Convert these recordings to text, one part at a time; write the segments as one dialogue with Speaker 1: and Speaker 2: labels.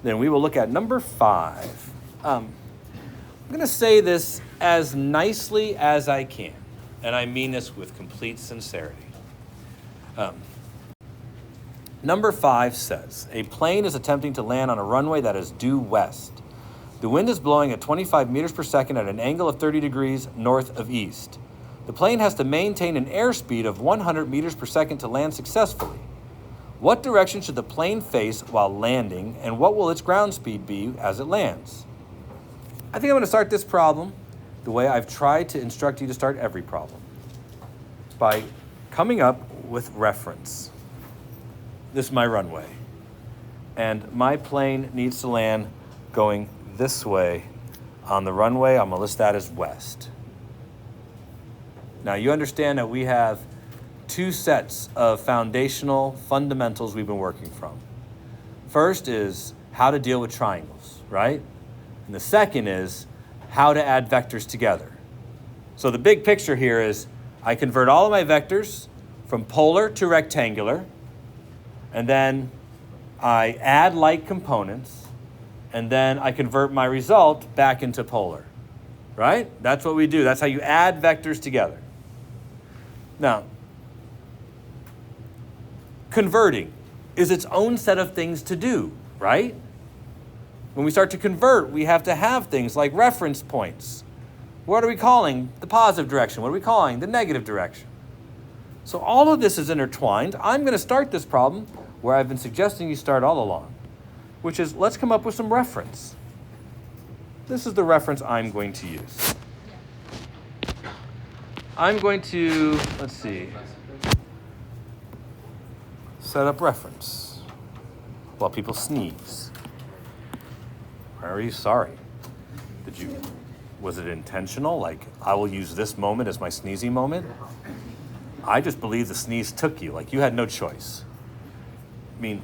Speaker 1: then we will look at number 5. I'm going to say this as nicely as I can, and I mean this with complete sincerity. Number 5 says, a plane is attempting to land on a runway that is due west. The wind is blowing at 25 meters per second at an angle of 30 degrees north of east. The plane has to maintain an airspeed of 100 meters per second to land successfully. What direction should the plane face while landing, and what will its ground speed be as it lands? I think I'm going to start this problem the way I've tried to instruct you to start every problem, by coming up with reference. This is my runway, and my plane needs to land going this way on the runway. I'm going to list that as west. Now, you understand that we have 2 sets of foundational fundamentals we've been working from. First is how to deal with triangles, right? And the second is how to add vectors together. So the big picture here is I convert all of my vectors from polar to rectangular, and then I add like components, and then I convert my result back into polar, right? That's what we do. That's how you add vectors together. Now, converting is its own set of things to do, right? When we start to convert, we have to have things like reference points. What are we calling the positive direction? What are we calling the negative direction? So all of this is intertwined. I'm going to start this problem where I've been suggesting you start all along, which is let's come up with some reference. This is the reference I'm going to use. I'm going to, let's see, set up reference while people sneeze. Are you sorry? Was it intentional? Like, I will use this moment as my sneezing moment? I just believe the sneeze took you, like you had no choice. I mean,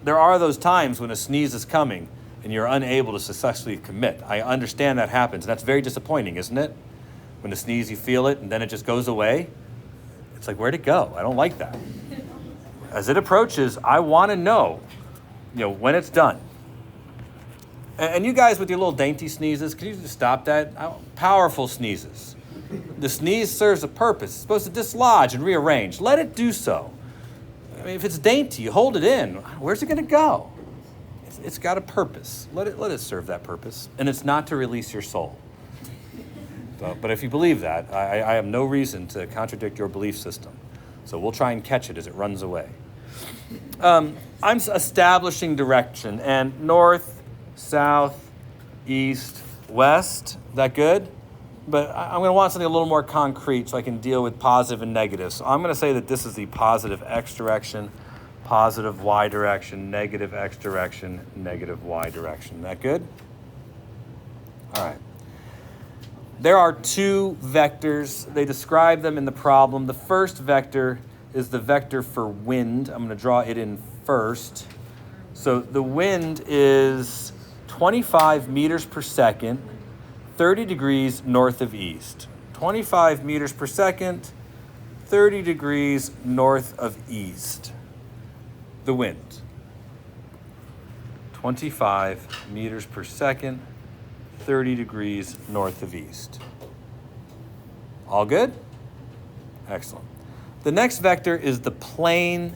Speaker 1: there are those times when a sneeze is coming and you're unable to successfully commit. I understand that happens, and that's very disappointing, isn't it? When the sneeze, you feel it, and then it just goes away. It's like, where'd it go? I don't like that. As it approaches, I want to know, when it's done. And you guys with your little dainty sneezes, can you just stop that? Powerful sneezes. The sneeze serves a purpose. It's supposed to dislodge and rearrange. Let it do so. I mean, if it's dainty, you hold it in. Where's it going to go? It's got a purpose. Let it serve that purpose. And it's not to release your soul. But if you believe that, I have no reason to contradict your belief system. So we'll try and catch it as it runs away. I'm establishing direction, and north, south, east, west. That good? But I'm going to want something a little more concrete so I can deal with positive and negative. So I'm going to say that this is the positive x direction, positive y direction, negative x direction, negative y direction. That good? All right. There are 2 vectors. They describe them in the problem. The first vector is the vector for wind. I'm going to draw it in first. So the wind is 25 meters per second, 30 degrees north of east. 25 meters per second, 30 degrees north of east. The wind. 25 meters per second, 30 degrees north of east. All good? Excellent. The next vector is the plane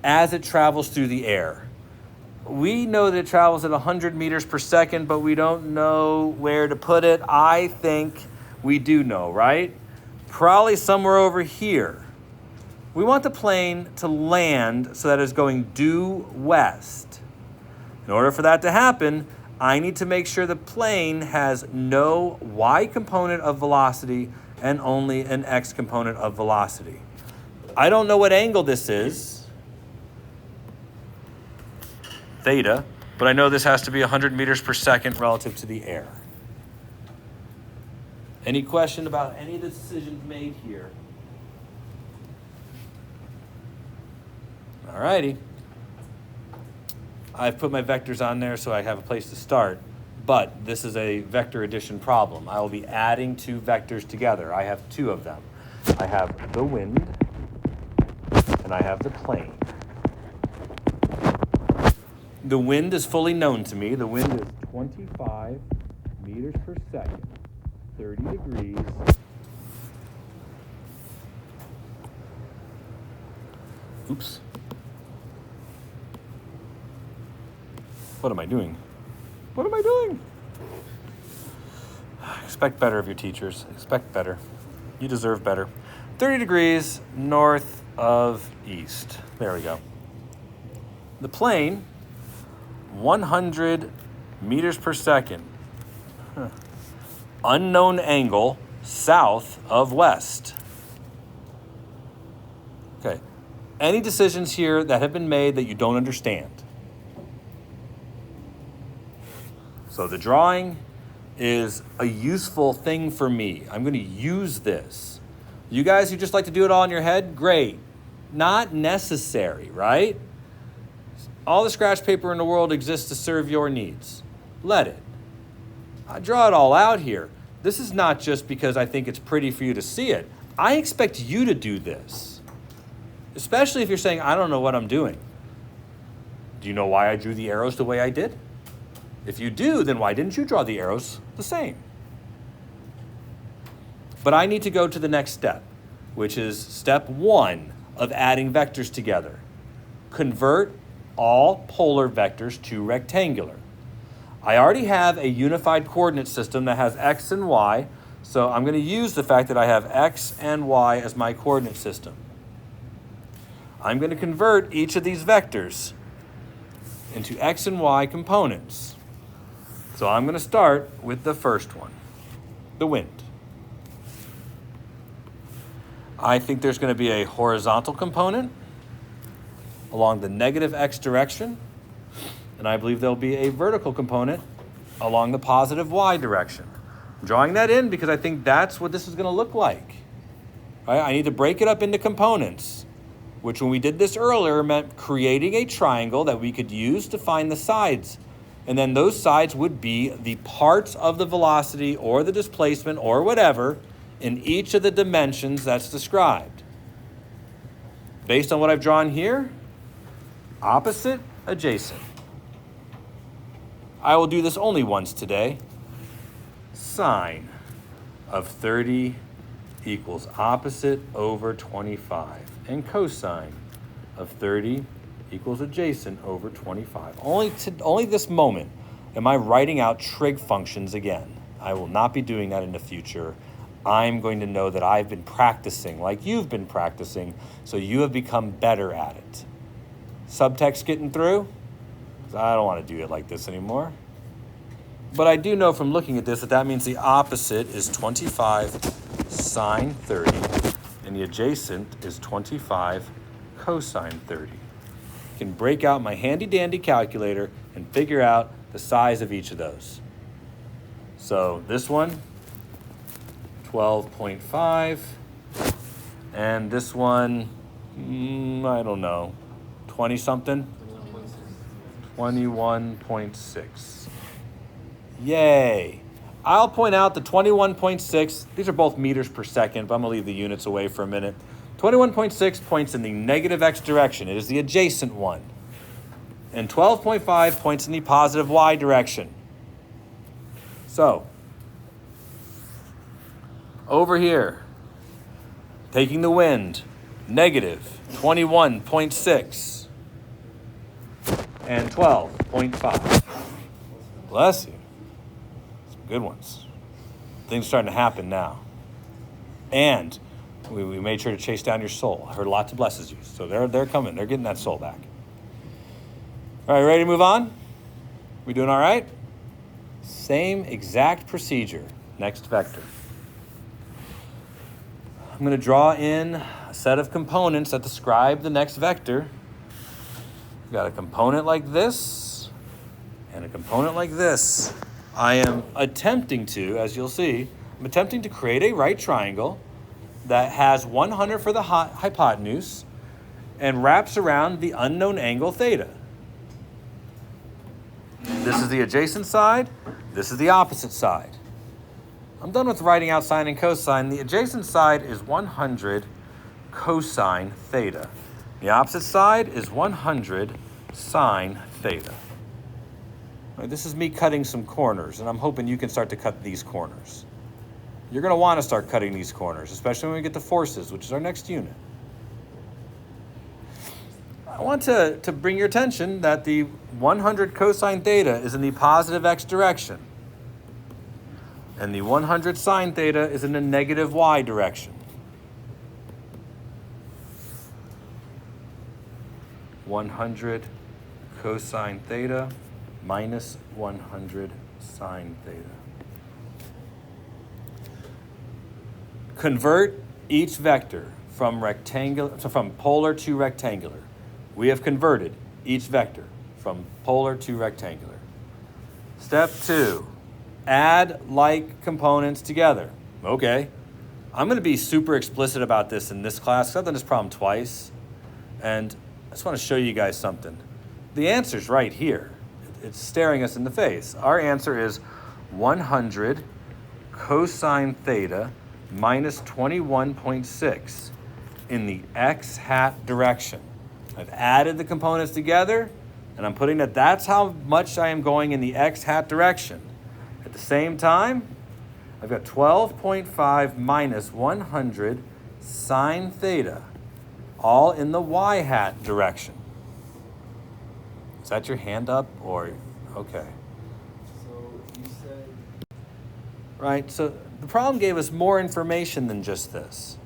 Speaker 1: as it travels through the air. We know that it travels at 100 meters per second, but we don't know where to put it. I think we do know, right? Probably somewhere over here. We want the plane to land so that it's going due west. In order for that to happen, I need to make sure the plane has no y component of velocity and only an x component of velocity. I don't know what angle this is, theta, but I know this has to be 100 meters per second relative to the air. Any question about any of the decisions made here? All righty. I've put my vectors on there so I have a place to start, but this is a vector addition problem. I will be adding 2 vectors together. I have 2 of them. I have the wind and I have the plane. The wind is fully known to me. The wind is 25 meters per second, 30 degrees. Oops. What am I doing? What am I doing? Expect better of your teachers. Expect better. You deserve better. 30 degrees north of east. There we go. The plane, 100 meters per second. Unknown angle south of west. Okay. Any decisions here that have been made that you don't understand? So the drawing is a useful thing for me. I'm going to use this. You guys who just like to do it all in your head, great. Not necessary, right? All the scratch paper in the world exists to serve your needs. Let it. I draw it all out here. This is not just because I think it's pretty for you to see it. I expect you to do this. Especially if you're saying, I don't know what I'm doing. Do you know why I drew the arrows the way I did? If you do, then why didn't you draw the arrows the same? But I need to go to the next step, which is step 1 of adding vectors together. Convert all polar vectors to rectangular. I already have a unified coordinate system that has x and y, so I'm going to use the fact that I have x and y as my coordinate system. I'm going to convert each of these vectors into x and y components. So I'm going to start with the first one, the wind. I think there's going to be a horizontal component along the negative x direction, and I believe there'll be a vertical component along the positive y direction. I'm drawing that in because I think that's what this is going to look like. Right? I need to break it up into components, which when we did this earlier meant creating a triangle that we could use to find the sides. And then those sides would be the parts of the velocity or the displacement or whatever in each of the dimensions that's described. Based on what I've drawn here, opposite, adjacent. I will do this only once today. Sine of 30 equals opposite over 25. And cosine of 30 equals adjacent over 25. Only this moment am I writing out trig functions again. I will not be doing that in the future. I'm going to know that I've been practicing like you've been practicing, so you have become better at it. Subtext getting through? 'Cause I don't want to do it like this anymore. But I do know from looking at this that means the opposite is 25 sine 30, and the adjacent is 25 cosine 30. I can break out my handy-dandy calculator and figure out the size of each of those. So this one, 12.5, and this one, I don't know, 20-something? 21.6. Yay. I'll point out the 21.6, these are both meters per second, but I'm going to leave the units away for a minute. 21.6 points in the negative x direction. It is the adjacent one. And 12.5 points in the positive y direction. So, over here, taking the wind, negative 21.6 and 12.5. Bless you. Some good ones. Things are starting to happen now. And we made sure to chase down your soul. I heard lots of blesses you. So they're coming. They're getting that soul back. All right, ready to move on? We doing all right? Same exact procedure. Next vector. I'm going to draw in a set of components that describe the next vector. We've got a component like this and a component like this. I am attempting to, as you'll see, I'm attempting to create a right triangle that has 100 for the hypotenuse and wraps around the unknown angle theta. This is the adjacent side. This is the opposite side. I'm done with writing out sine and cosine. The adjacent side is 100 cosine theta. The opposite side is 100 sine theta. Right, this is me cutting some corners, and I'm hoping you can start to cut these corners. You're going to want to start cutting these corners, especially when we get to forces, which is our next unit. I want to bring your attention that the 100 cosine theta is in the positive x direction, and the 100 sine theta is in the negative y direction. 100 cosine theta minus 100 sine theta. Convert each vector from polar to rectangular. We have converted each vector from polar to rectangular. Step 2, add like components together. Okay, I'm going to be super explicit about this in this class because I've done this problem twice, and I just want to show you guys something. The answer's right here. It's staring us in the face. Our answer is 100 cosine theta minus 21.6 in the x hat direction. I've added the components together, and I'm putting that that's how much I am going in the x hat direction. At the same time, I've got 12.5 minus 100 sine theta, all in the y hat direction. Is that your hand up, or, okay.
Speaker 2: So you said...
Speaker 1: Right, so the problem gave us more information than just this.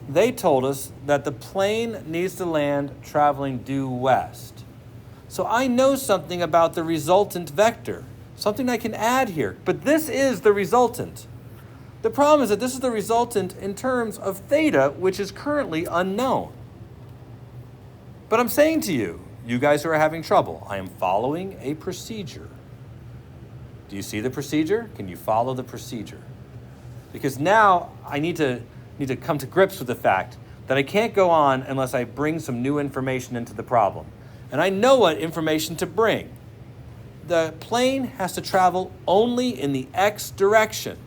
Speaker 1: They told us that the plane needs to land traveling due west. So I know something about the resultant vector, something I can add here. But this is the resultant. The problem is that this is the resultant in terms of theta, which is currently unknown. But I'm saying to you, you guys who are having trouble, I am following a procedure. Do you see the procedure? Can you follow the procedure? Because now I need to come to grips with the fact that I can't go on unless I bring some new information into the problem. And I know what information to bring. The plane has to travel only in the x direction.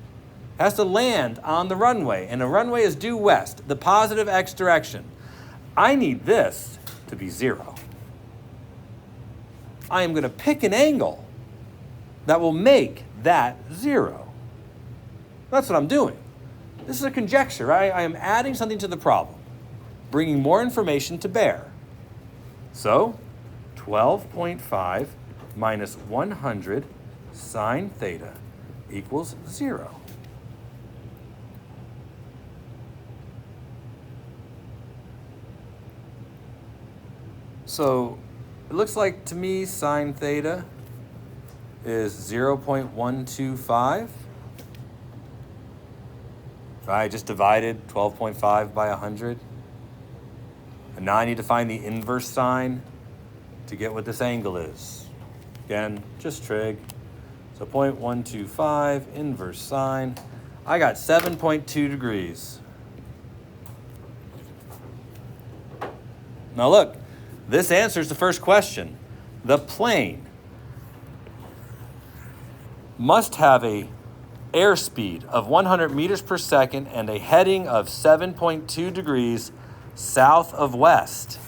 Speaker 1: It has to land on the runway, and the runway is due west, the positive x direction. I need this to be 0. I am going to pick an angle that will make that 0. That's what I'm doing. This is a conjecture. I am adding something to the problem, bringing more information to bear. So 12.5 minus 100 sine theta equals 0. So it looks like to me sine theta is 0.125. I just divided 12.5 by 100. And now I need to find the inverse sine to get what this angle is. Again, just trig. So 0.125 inverse sine. I got 7.2 degrees. Now look, this answers the first question. The plane must have a airspeed of 100 meters per second and a heading of 7.2 degrees south of west.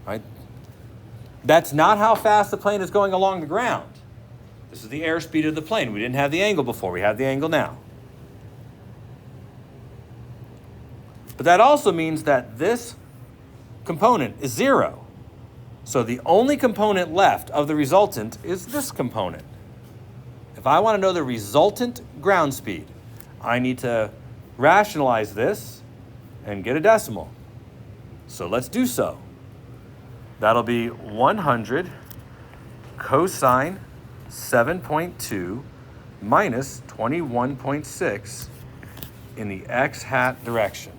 Speaker 1: Right? That's not how fast the plane is going along the ground. This is the airspeed of the plane. We didn't have the angle before. We have the angle now. But that also means that this component is 0. So the only component left of the resultant is this component. If I want to know the resultant ground speed, I need to rationalize this and get a decimal. So let's do so. That'll be 100 cosine 7.2 minus 21.6 in the x hat direction.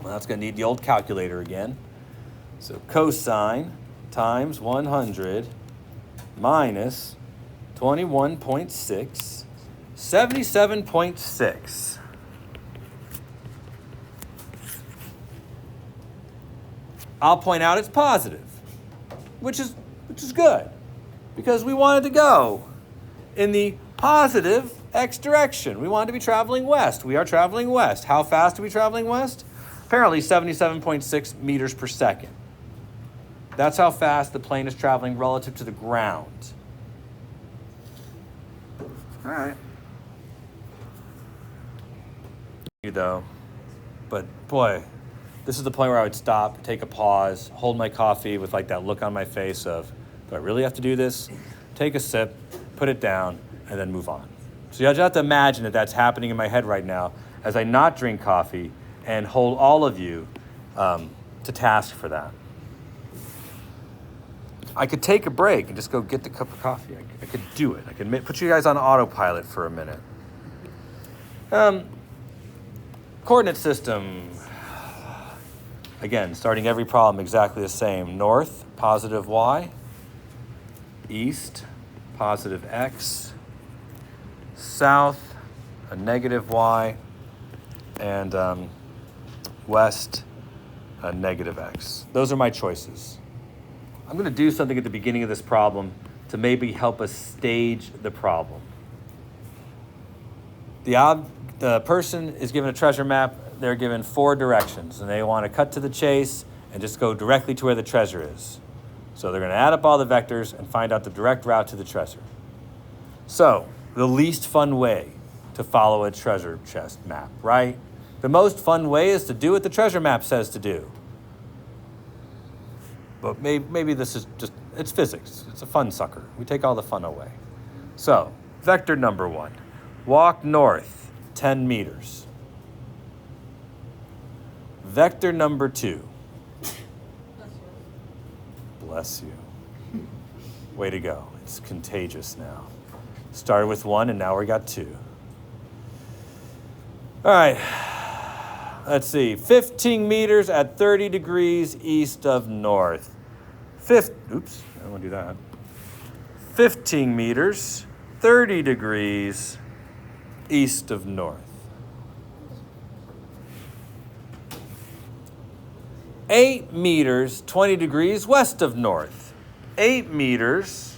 Speaker 1: Well, that's going to need the old calculator again. So cosine times 100 minus 21.6, 77.6. I'll point out it's positive, which is good, because we wanted to go in the positive x direction. We wanted to be traveling west. We are traveling west. How fast are we traveling west? Apparently 77.6 meters per second. That's how fast the plane is traveling relative to the ground. All right. You though, but boy, this is the point where I would stop, take a pause, hold my coffee with like that look on my face of, do I really have to do this? Take a sip, put it down, and then move on. So you just have to imagine that that's happening in my head right now as I not drink coffee and hold all of you to task for that. I could take a break and just go get the cup of coffee. I could do it. I could put you guys on autopilot for a minute. Coordinate system. Again, starting every problem exactly the same. North, positive y. East, positive x. South, a negative y. And west, a negative x. Those are my choices. I'm going to do something at the beginning of this problem to maybe help us stage the problem. The person is given a treasure map. They're given 4 directions, and they want to cut to the chase and just go directly to where the treasure is. So they're going to add up all the vectors and find out the direct route to the treasure. So the least fun way to follow a treasure chest map, right? The most fun way is to do what the treasure map says to do. But maybe this is just, it's physics. It's a fun sucker. We take all the fun away. So, vector number 1. Walk north 10 meters. Vector number 2. Bless you. Way to go. It's contagious now. Started with 1 and now we got 2. All right. Let's see, 15 meters at 30 degrees east of north. Oops, I don't want to do that. 15 meters, 30 degrees east of north. 8 meters, 20 degrees west of north. 8 meters,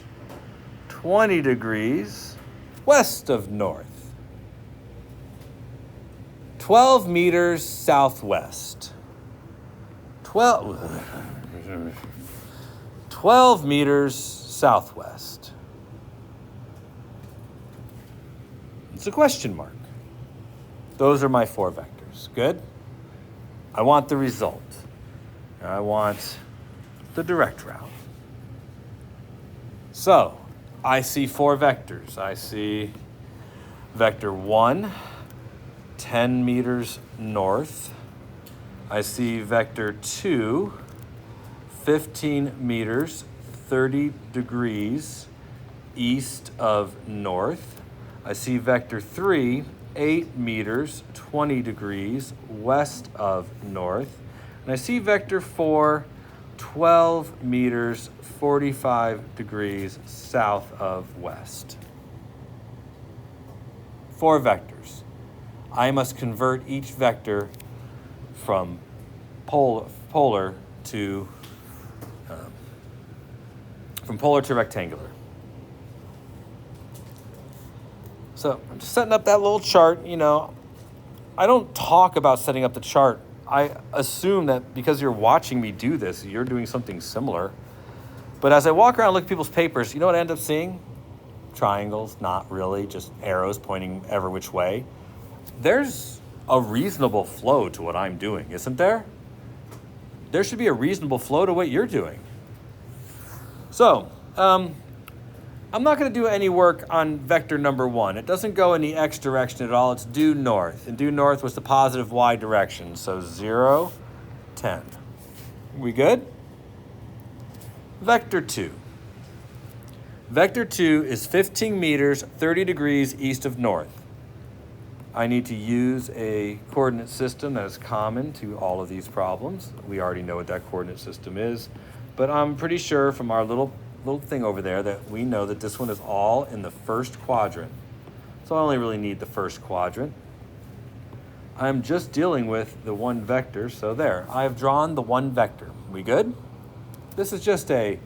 Speaker 1: 20 degrees west of north. 12 meters southwest. 12 meters southwest. It's a question mark. Those are my 4 vectors. Good? I want the result. I want the direct route. So, I see 4 vectors. I see vector 1, 10 meters north. I see vector 2, 15 meters, 30 degrees east of north. I see vector 3, 8 meters, 20 degrees west of north. And I see vector 4, 12 meters, 45 degrees south of west. 4 vectors. I must convert each vector from polar to rectangular. So I'm just setting up that little chart. You know, I don't talk about setting up the chart. I assume that because you're watching me do this, you're doing something similar. But as I walk around and look at people's papers, you know what I end up seeing? Triangles, not really, just arrows pointing every which way. There's a reasonable flow to what I'm doing, isn't there? There should be a reasonable flow to what you're doing. So, I'm not going to do any work on vector number 1. It doesn't go in the x direction at all. It's due north. And due north was the positive y direction. So 0, 10. We good? Vector 2. Vector 2 is 15 meters, 30 degrees east of north. I need to use a coordinate system that is common to all of these problems. We already know what that coordinate system is, but I'm pretty sure from our little thing over there that we know that this one is all in the first quadrant. So I only really need the first quadrant. I'm just dealing with the 1 vector, so there. I have drawn the 1 vector. We good? This is just a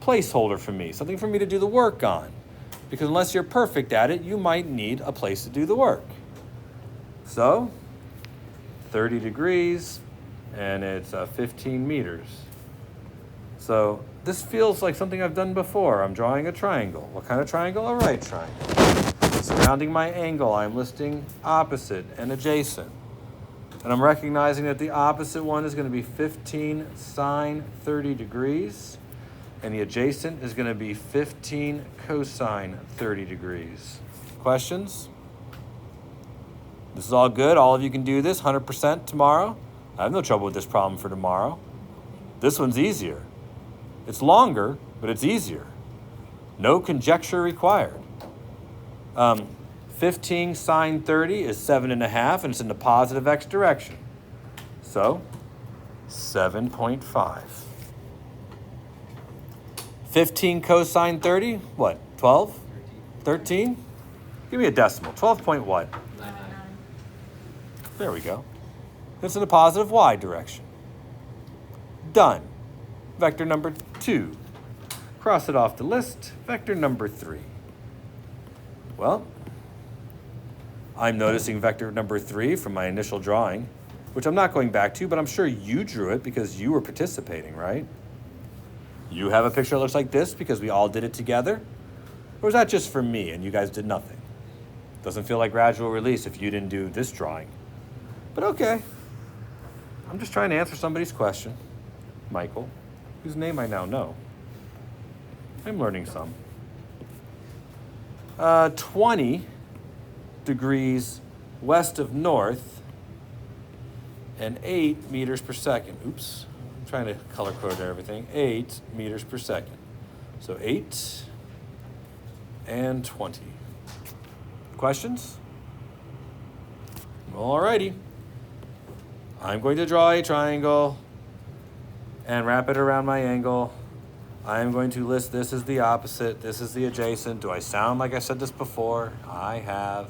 Speaker 1: placeholder for me, something for me to do the work on. Because unless you're perfect at it, you might need a place to do the work. So, 30 degrees, and it's 15 meters. So this feels like something I've done before. I'm drawing a triangle. What kind of triangle? A right triangle. Surrounding my angle, I'm listing opposite and adjacent. And I'm recognizing that the opposite one is going to be 15 sine 30 degrees. And the adjacent is going to be 15 cosine 30 degrees. Questions? This is all good. All of you can do this 100% tomorrow. I have no trouble with this problem for tomorrow. This one's easier. It's longer, but it's easier. No conjecture required. 15 sine 30 is 7.5, and it's in the positive x direction. So, 7.5. 15 cosine 30, what, 12? 13? Give me a decimal. 12 point what?
Speaker 2: 9.
Speaker 1: There we go. It's in the positive y direction. Done. Vector number 2. Cross it off the list. Vector number 3. Well, I'm noticing vector number 3 from my initial drawing, which I'm not going back to, but I'm sure you drew it because you were participating, right? You have a picture that looks like this because we all did it together? Or was that just for me and you guys did nothing? Doesn't feel like gradual release if you didn't do this drawing. But okay. I'm just trying to answer somebody's question. Michael, whose name I now know. I'm learning some. 20 degrees west of north and 8 meters per second. Oops, I'm trying to color code everything. 8 meters per second. So 8 and 20. Questions? Alrighty. I'm going to draw a triangle and wrap it around my angle. I am going to list this as the opposite, this is the adjacent. Do I sound like I said this before? I have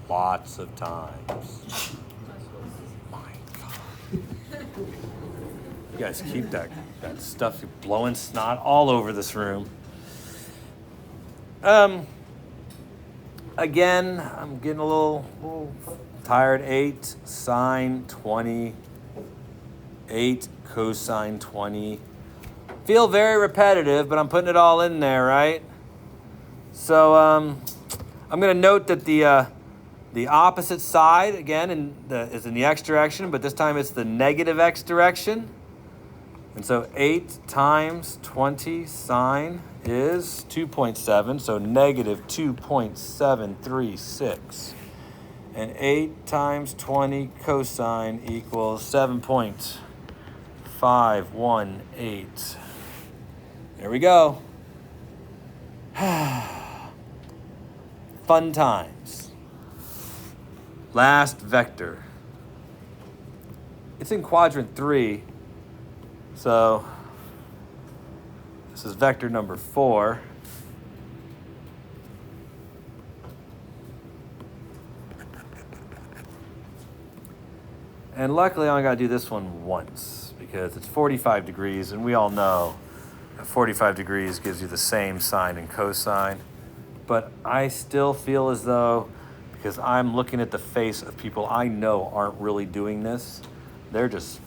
Speaker 1: lots of times. My God. You guys keep that stuff blowing snot all over this room. Again, I'm getting a little tired. 8 sine 20, 8 cosine 20. Feel very repetitive, but I'm putting it all in there, right? So I'm going to note that the opposite side, again, is in the x direction, but this time it's the negative x direction. And so 8 times 20 sine is 2.7, so negative 2.736. And 8 times 20 cosine equals 7.518. There we go. Fun times. Last vector. It's in quadrant 3. So this is vector number 4. And luckily I only got to do this one once because it's 45 degrees and we all know that 45 degrees gives you the same sine and cosine. But I still feel as though, because I'm looking at the face of people I know aren't really doing this, they're just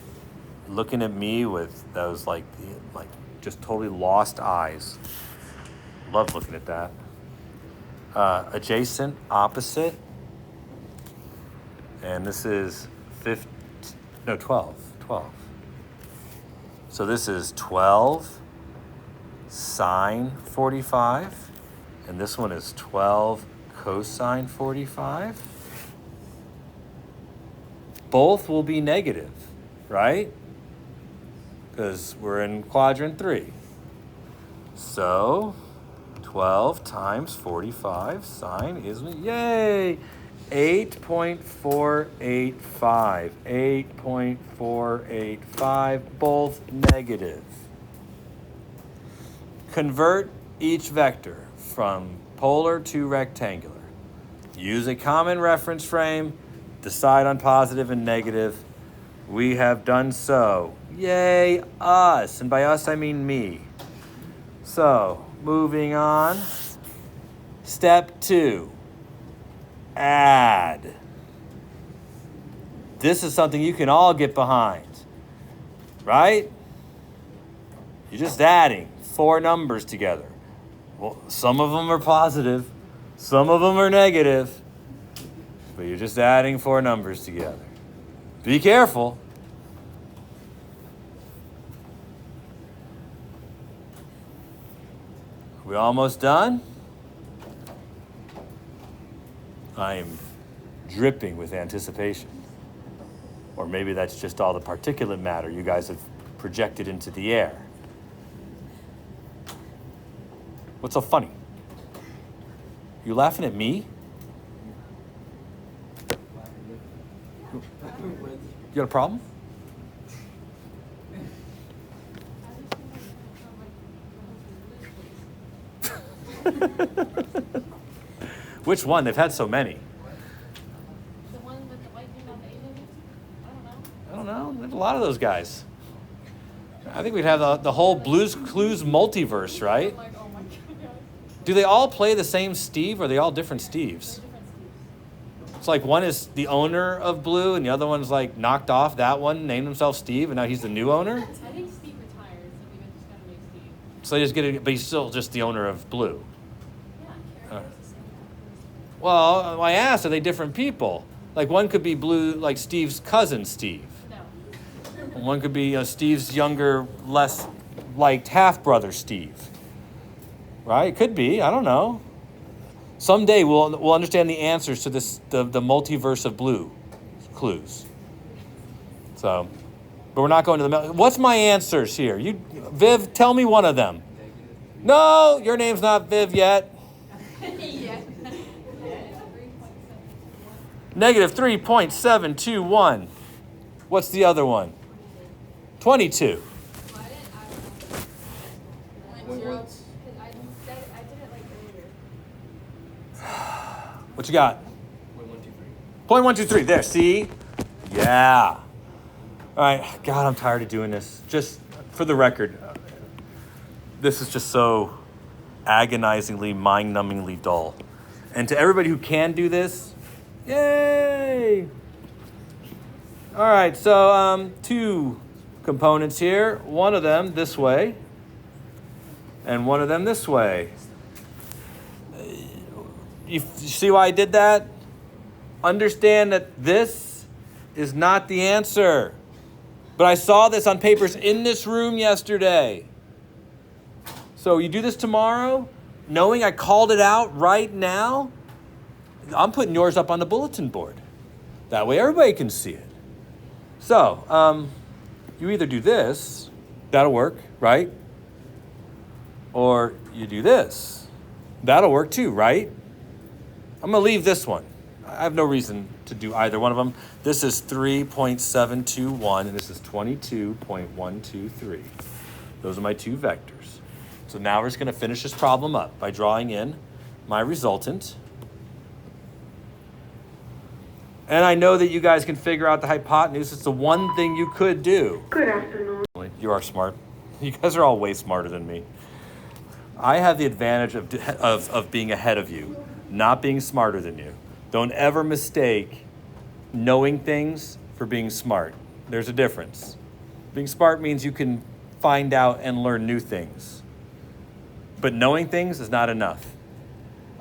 Speaker 1: looking at me with those like just totally lost eyes. Love looking at that. Adjacent, opposite. And this is 12. So this is 12 sine 45. And this one is 12 cosine 45. Both will be negative, right? Because we're in quadrant 3. So 12 times 45 sine is, yay, 8.485. 8.485, both negative. Convert each vector from polar to rectangular. Use a common reference frame. Decide on positive and negative. We have done so. Yay, us. And by us, I mean me. So, moving on. Step 2. Add. This is something you can all get behind, right? You're just adding four numbers together. Well, some of them are positive, some of them are negative, but you're just adding four numbers together. Be careful. We almost done? I am dripping with anticipation. Or maybe that's just all the particulate matter you guys have projected into the air. What's so funny? You laughing at me? You got a problem? Which one? They've had so many.
Speaker 3: The one with the white thing on the aliens?
Speaker 1: I don't know. There's a lot of those guys. I think we'd have the whole Blue's Clues multiverse, right?
Speaker 3: I'm like, oh my god.
Speaker 1: Do they all play the same Steve, or are they all different Steves? It's like one is the owner of Blue, and the other one's like knocked off that one, named himself Steve, and now he's the new owner?
Speaker 3: I think Steve retired, so we just gotta make Steve.
Speaker 1: So they just get it, but he's still just the owner of Blue.
Speaker 3: Yeah, character's the same.
Speaker 1: Well, I asked, are they different people? Like one could be Blue, like Steve's cousin Steve.
Speaker 3: No.
Speaker 1: And one could be Steve's younger, less liked half-brother Steve. Right? It could be. I don't know. Someday we'll understand the answers to this the multiverse of Blue Clues. So, but we're not going to the. What's my answers here? You, Viv, tell me one of them. No, your name's not Viv yet.
Speaker 3: Yeah.
Speaker 1: Negative 3.721. What's the other one? 22. What you got? 0.123. There, see? Yeah. All right. God, I'm tired of doing this. Just for the record, this is just so agonizingly, mind-numbingly dull. And to everybody who can do this, yay! All right, so two components here. One of them this way, and one of them this way. You see why I did that? Understand that this is not the answer. But I saw this on papers in this room yesterday. So you do this tomorrow, knowing I called it out right now. I'm putting yours up on the bulletin board. That way everybody can see it. So, you either do this, that'll work, right? Or you do this. That'll work too, right? I'm going to leave this one. I have no reason to do either one of them. This is 3.721, and this is 22.123. Those are my two vectors. So now we're just going to finish this problem up by drawing in my resultant. And I know that you guys can figure out the hypotenuse. It's the one thing you could do.
Speaker 4: Good afternoon.
Speaker 1: You are smart. You guys are all way smarter than me. I have the advantage of being ahead of you, not being smarter than you. Don't ever mistake knowing things for being smart. There's a difference. Being smart means you can find out and learn new things. But knowing things is not enough.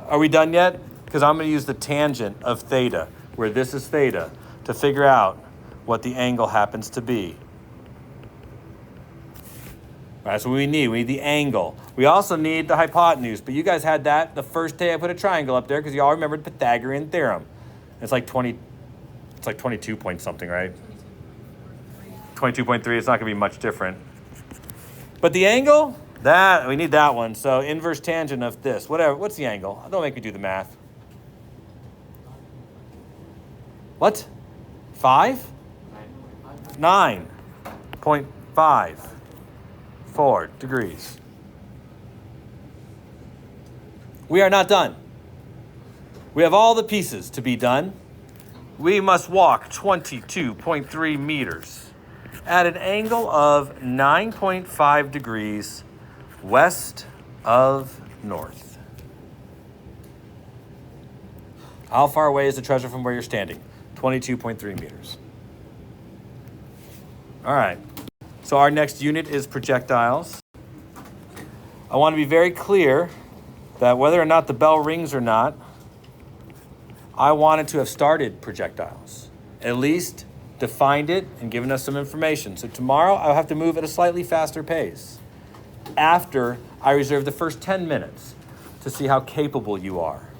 Speaker 1: Are we done yet? Because I'm going to use the tangent of theta, where this is theta, to figure out what the angle happens to be. All right, so we need the angle. We also need the hypotenuse, but you guys had that the first day I put a triangle up there because you all remembered the Pythagorean theorem. It's like 22 point something, right? 22.3, it's not gonna be much different. But the angle, that, we need that one. So inverse tangent of this, whatever, what's the angle? Don't make me do the math. What? 5? 9.54 degrees. We are not done. We have all the pieces to be done. We must walk 22.3 meters at an angle of 9.5 degrees west of north. How far away is the treasure from where you're standing? 22.3 meters. All right. So our next unit is projectiles. I want to be very clear that whether or not the bell rings or not, I wanted to have started projectiles, at least defined it and given us some information. So tomorrow I'll have to move at a slightly faster pace after I reserve the first 10 minutes to see how capable you are.